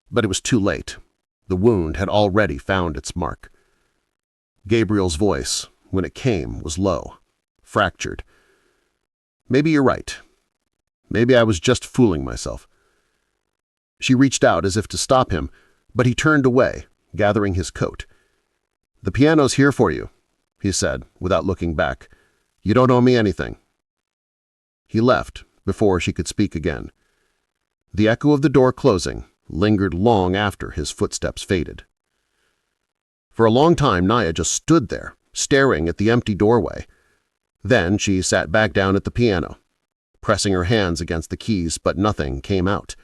But it was too late. The wound had already found its mark. Gabriel's voice, when it came, was low, fractured. "Maybe you're right. Maybe I was just fooling myself." She reached out as if to stop him, but he turned away, gathering his coat. "The piano's here for you," he said, without looking back. "You don't owe me anything." He left before she could speak again. The echo of the door closing lingered long after his footsteps faded. For a long time, Nia just stood there, staring at the empty doorway. Then she sat back down at the piano, pressing her hands against the keys, but nothing came out.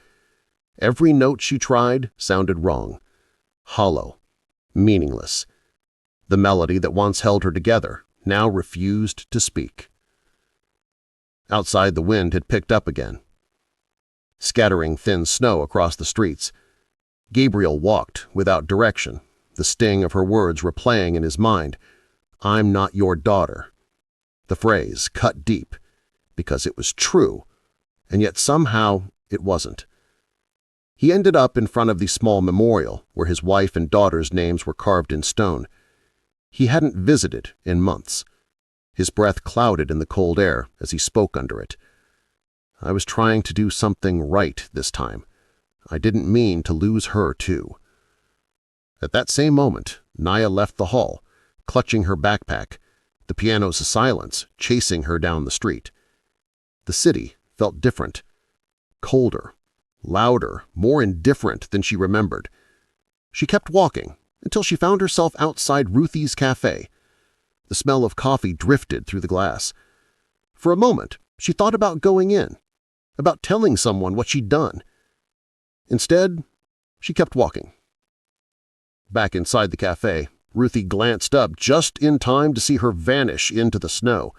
Every note she tried sounded wrong, hollow, meaningless. The melody that once held her together now refused to speak. Outside, the wind had picked up again, scattering thin snow across the streets. Gabriel walked without direction, the sting of her words replaying in his mind. "I'm not your daughter." The phrase cut deep, because it was true, and yet somehow it wasn't. He ended up in front of the small memorial where his wife and daughter's names were carved in stone. He hadn't visited in months. His breath clouded in the cold air as he spoke under it. "I was trying to do something right this time. I didn't mean to lose her, too." At that same moment, Nia left the hall, clutching her backpack, the piano's silence chasing her down the street. The city felt different, colder, louder, more indifferent than she remembered. She kept walking until she found herself outside Ruthie's café. The smell of coffee drifted through the glass. For a moment, she thought about going in, about telling someone what she'd done. Instead, she kept walking. Back inside the cafe, Ruthie glanced up just in time to see her vanish into the snow.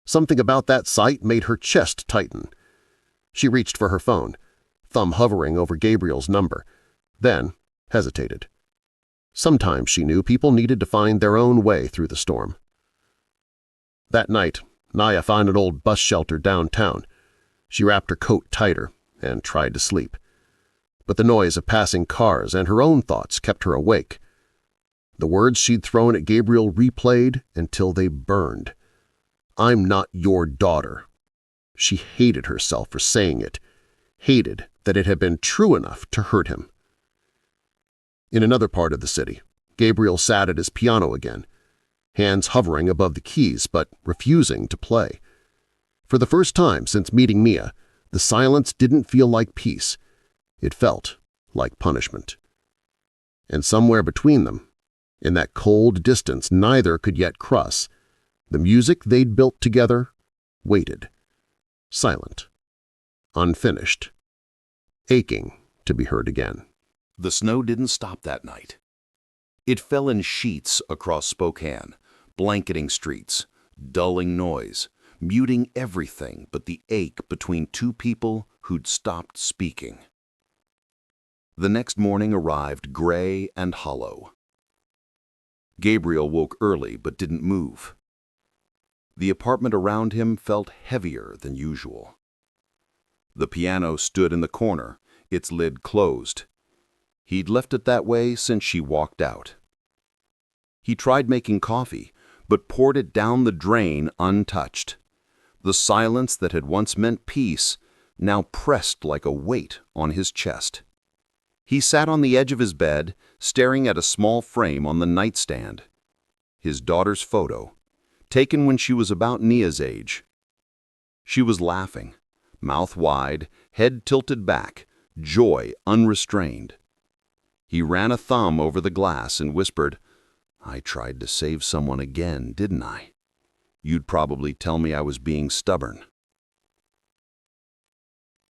Something about that sight made her chest tighten. She reached for her phone, thumb hovering over Gabriel's number, then hesitated. Sometimes she knew people needed to find their own way through the storm. That night, Nia found an old bus shelter downtown. She wrapped her coat tighter and tried to sleep. But the noise of passing cars and her own thoughts kept her awake. The words she'd thrown at Gabriel replayed until they burned. "I'm not your daughter." She hated herself for saying it, hated that it had been true enough to hurt him. In another part of the city, Gabriel sat at his piano again, hands hovering above the keys but refusing to play. For the first time since meeting Mia, the silence didn't feel like peace. It felt like punishment. And somewhere between them, in that cold distance neither could yet cross, the music they'd built together waited, silent, unfinished, aching to be heard again. The snow didn't stop that night. It fell in sheets across Spokane, blanketing streets, dulling noise, muting everything but the ache between two people who'd stopped speaking. The next morning arrived gray and hollow. Gabriel woke early but didn't move. The apartment around him felt heavier than usual. The piano stood in the corner, its lid closed. He'd left it that way since she walked out. He tried making coffee, but poured it down the drain untouched. The silence that had once meant peace now pressed like a weight on his chest. He sat on the edge of his bed, staring at a small frame on the nightstand. His daughter's photo, taken when she was about Nia's age. She was laughing, mouth wide, head tilted back, joy unrestrained. He ran a thumb over the glass and whispered, "I tried to save someone again, didn't I? You'd probably tell me I was being stubborn."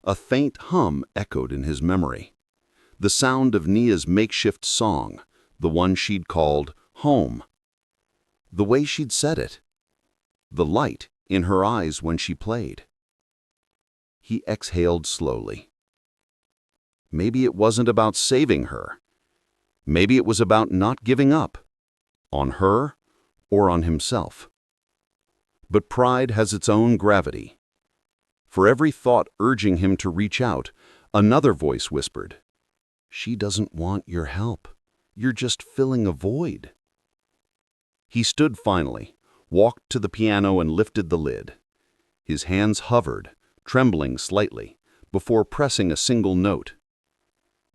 A faint hum echoed in his memory. The sound of Nia's makeshift song, the one she'd called home. The way she'd said it. The light in her eyes when she played. He exhaled slowly. Maybe it wasn't about saving her. Maybe it was about not giving up. On her or on himself. But pride has its own gravity. For every thought urging him to reach out, another voice whispered, "She doesn't want your help. You're just filling a void." He stood finally, walked to the piano and lifted the lid. His hands hovered, trembling slightly, before pressing a single note.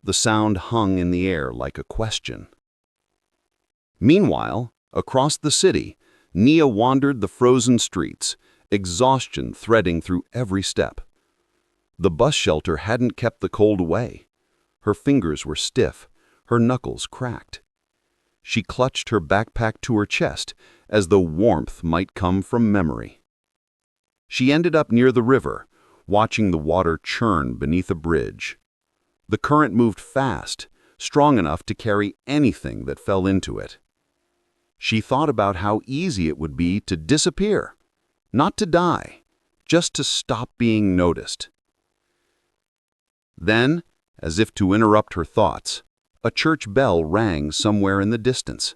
The sound hung in the air like a question. Meanwhile, across the city, Nia wandered the frozen streets, exhaustion threading through every step. The bus shelter hadn't kept the cold away. Her fingers were stiff, her knuckles cracked. She clutched her backpack to her chest, as though warmth might come from memory. She ended up near the river, watching the water churn beneath a bridge. The current moved fast, strong enough to carry anything that fell into it. She thought about how easy it would be to disappear, not to die, just to stop being noticed. Then, as if to interrupt her thoughts, a church bell rang somewhere in the distance.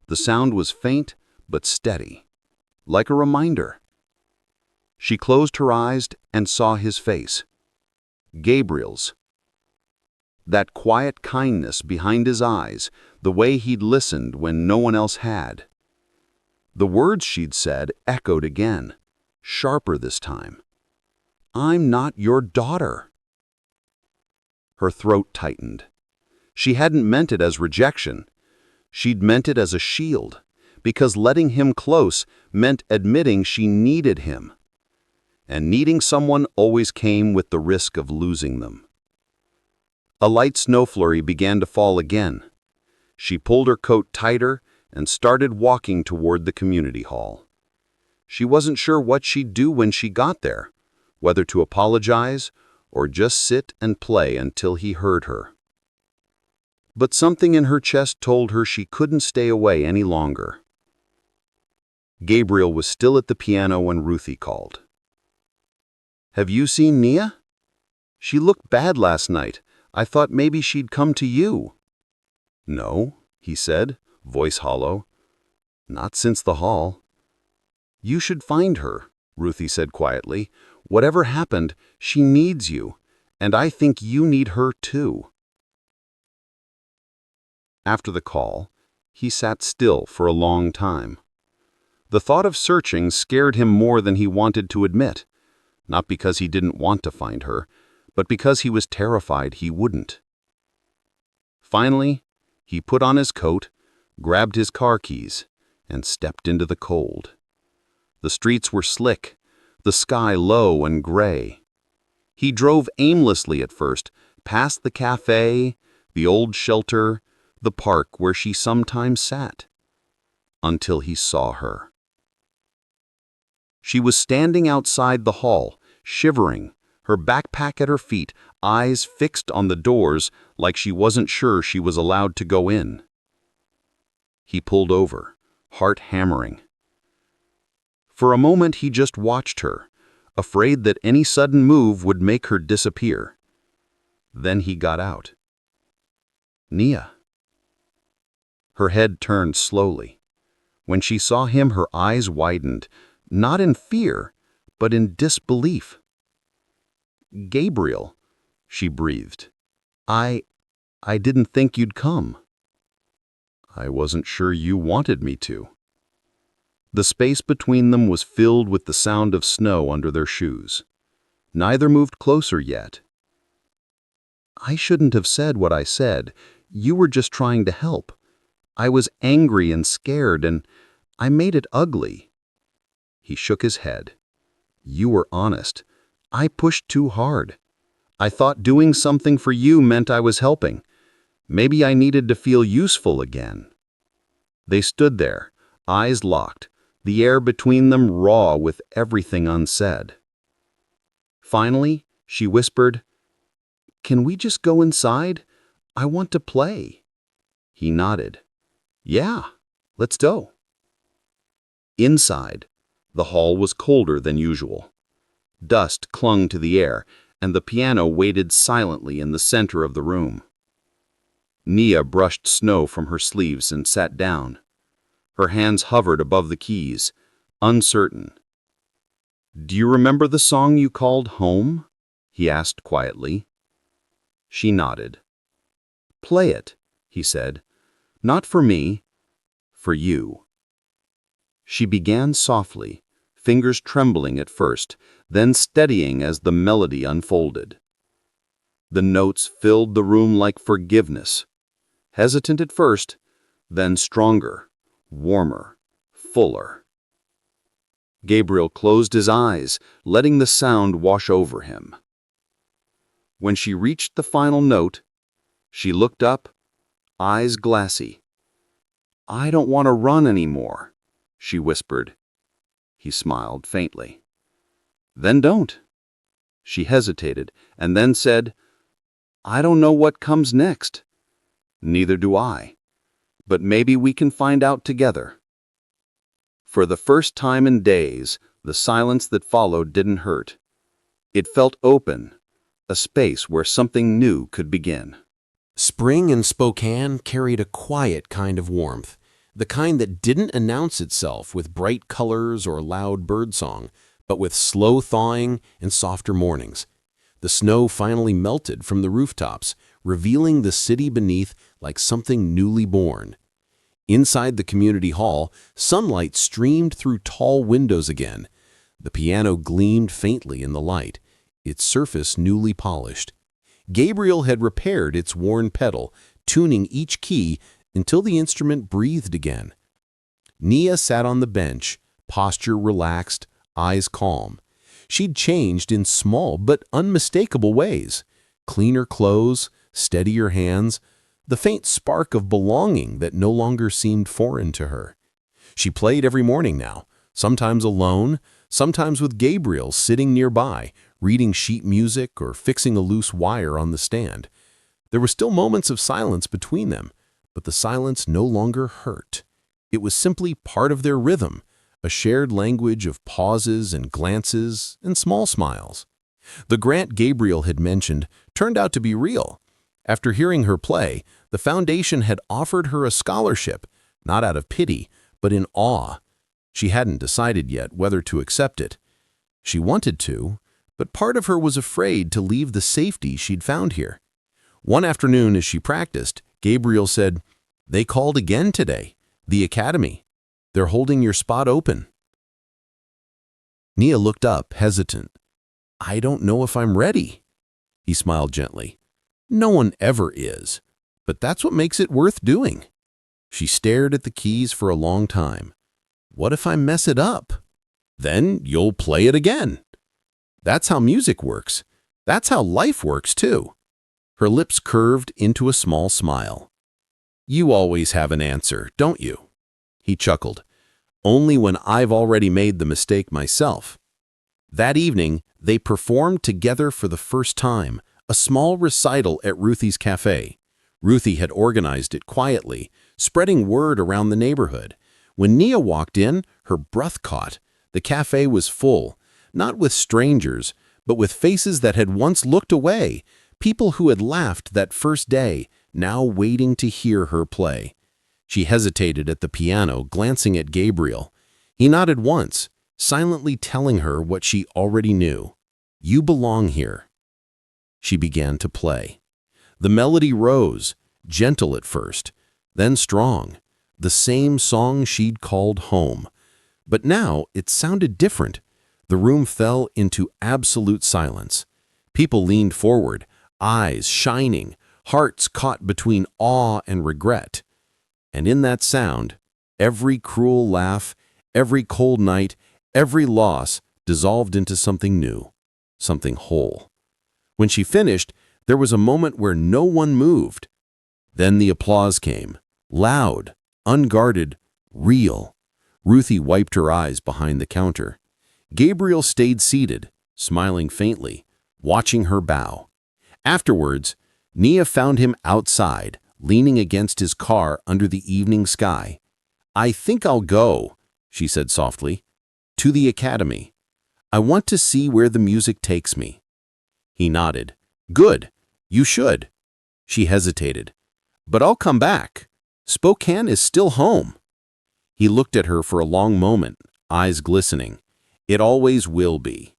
The sound was faint but steady, like a reminder. She closed her eyes and saw his face. Gabriel's. That quiet kindness behind his eyes, the way he'd listened when no one else had. The words she'd said echoed again, sharper this time. "I'm not your daughter." Her throat tightened. She hadn't meant it as rejection. She'd meant it as a shield, because letting him close meant admitting she needed him. And needing someone always came with the risk of losing them. A light snow flurry began to fall again. She pulled her coat tighter and started walking toward the community hall. She wasn't sure what she'd do when she got there, whether to apologize or just sit and play until he heard her. But something in her chest told her she couldn't stay away any longer. Gabriel was still at the piano when Ruthie called. "Have you seen Nia? She looked bad last night. I thought maybe she'd come to you." "No," he said, voice hollow. "Not since the hall." "You should find her," Ruthie said quietly. "Whatever happened, she needs you, and I think you need her too." After the call, he sat still for a long time. The thought of searching scared him more than he wanted to admit, not because he didn't want to find her, but because he was terrified he wouldn't. Finally, he put on his coat, grabbed his car keys, and stepped into the cold. The streets were slick, the sky low and gray. He drove aimlessly at first, past the café, the old shelter, the park where she sometimes sat, until he saw her. She was standing outside the hall, shivering, her backpack at her feet, eyes fixed on the doors like she wasn't sure she was allowed to go in. He pulled over, heart hammering. For a moment he just watched her, afraid that any sudden move would make her disappear. Then he got out. "Nia." Her head turned slowly. When she saw him, her eyes widened, not in fear, but in disbelief. "Gabriel," she breathed. I didn't think you'd come. I wasn't sure you wanted me to. The space between them was filled with the sound of snow under their shoes. Neither moved closer yet. I shouldn't have said what I said. You were just trying to help. I was angry and scared, and I made it ugly. He shook his head. You were honest. I pushed too hard. I thought doing something for you meant I was helping. Maybe I needed to feel useful again. They stood there, eyes locked, the air between them raw with everything unsaid. Finally, she whispered, "Can we just go inside? I want to play." He nodded. "Yeah, let's go." Inside, the hall was colder than usual. Dust clung to the air, and the piano waited silently in the center of the room. Nia brushed snow from her sleeves and sat down. Her hands hovered above the keys, uncertain. "Do you remember the song you called Home?" he asked quietly. She nodded. "Play it," he said. "Not for me, for you." She began softly, fingers trembling at first, then steadying as the melody unfolded. The notes filled the room like forgiveness, hesitant at first, then stronger, warmer, fuller. Gabriel closed his eyes, letting the sound wash over him. When she reached the final note, she looked up, eyes glassy. "I don't want to run anymore," she whispered. He smiled faintly. "Then don't." She hesitated and then said, "I don't know what comes next." "Neither do I. But maybe we can find out together." For the first time in days, the silence that followed didn't hurt. It felt open, a space where something new could begin. Spring in Spokane carried a quiet kind of warmth, the kind that didn't announce itself with bright colors or loud birdsong, but with slow thawing and softer mornings. The snow finally melted from the rooftops, revealing the city beneath like something newly born. Inside the community hall, sunlight streamed through tall windows again. The piano gleamed faintly in the light, its surface newly polished. Gabriel had repaired its worn pedal, tuning each key until the instrument breathed again. Nia sat on the bench, posture relaxed, eyes calm. She'd changed in small but unmistakable ways. Cleaner clothes, steadier hands, the faint spark of belonging that no longer seemed foreign to her. She played every morning now, sometimes alone, sometimes with Gabriel sitting nearby, reading sheet music or fixing a loose wire on the stand. There were still moments of silence between them, but the silence no longer hurt. It was simply part of their rhythm, a shared language of pauses and glances and small smiles. The grant Gabriel had mentioned turned out to be real. After hearing her play, the foundation had offered her a scholarship, not out of pity, but in awe. She hadn't decided yet whether to accept it. She wanted to, but part of her was afraid to leave the safety she'd found here. One afternoon as she practiced, Gabriel said, "They called again today, the academy. They're holding your spot open." Nia looked up, hesitant. "I don't know if I'm ready." He smiled gently. "No one ever is, but that's what makes it worth doing." She stared at the keys for a long time. "What if I mess it up?" "Then you'll play it again." That's how music works. That's how life works, too. Her lips curved into a small smile. "You always have an answer, don't you?" He chuckled. "Only when I've already made the mistake myself." That evening, they performed together for the first time, a small recital at Ruthie's café. Ruthie had organized it quietly, spreading word around the neighborhood. When Nia walked in, her breath caught. The café was full, not with strangers, but with faces that had once looked away, people who had laughed that first day, now waiting to hear her play. She hesitated at the piano, glancing at Gabriel. He nodded once, silently telling her what she already knew. "You belong here." She began to play. The melody rose, gentle at first, then strong, the same song she'd called home. But now it sounded different. The room fell into absolute silence. People leaned forward, eyes shining, hearts caught between awe and regret. And in that sound, every cruel laugh, every cold night, every loss dissolved into something new, something whole. When she finished, there was a moment where no one moved. Then the applause came, loud, unguarded, real. Ruthie wiped her eyes behind the counter. Gabriel stayed seated, smiling faintly, watching her bow. Afterwards, Nia found him outside, leaning against his car under the evening sky. "I think I'll go," she said softly, "to the academy. I want to see where the music takes me." He nodded. "Good, you should." She hesitated. "But I'll come back. Spokane is still home." He looked at her for a long moment, eyes glistening. "It always will be."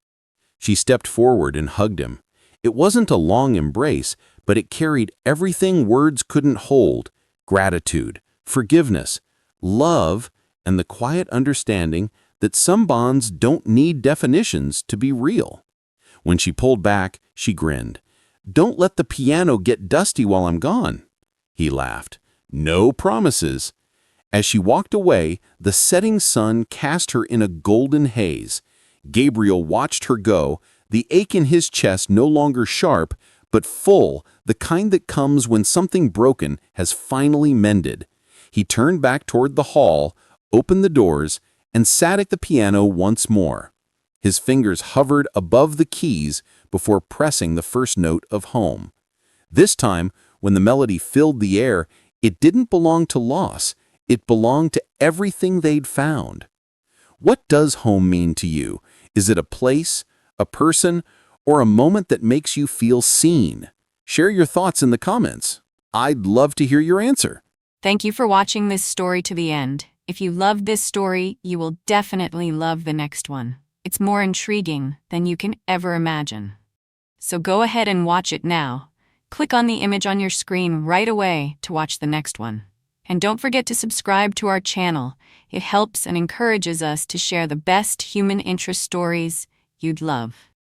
She stepped forward and hugged him. It wasn't a long embrace, but it carried everything words couldn't hold: gratitude, forgiveness, love, and the quiet understanding that some bonds don't need definitions to be real. When she pulled back, she grinned. "Don't let the piano get dusty while I'm gone." He laughed. "No promises." As she walked away, the setting sun cast her in a golden haze. Gabriel watched her go, the ache in his chest no longer sharp, but full, the kind that comes when something broken has finally mended. He turned back toward the hall, opened the doors, and sat at the piano once more. His fingers hovered above the keys before pressing the first note of home. This time, when the melody filled the air, it didn't belong to loss. It belonged to everything they'd found. What does home mean to you? Is it a place, a person, or a moment that makes you feel seen? Share your thoughts in the comments. I'd love to hear your answer. Thank you for watching this story to the end. If you loved this story, you will definitely love the next one. It's more intriguing than you can ever imagine. So go ahead and watch it now. Click on the image on your screen right away to watch the next one. And don't forget to subscribe to our channel. It helps and encourages us to share the best human interest stories you'd love.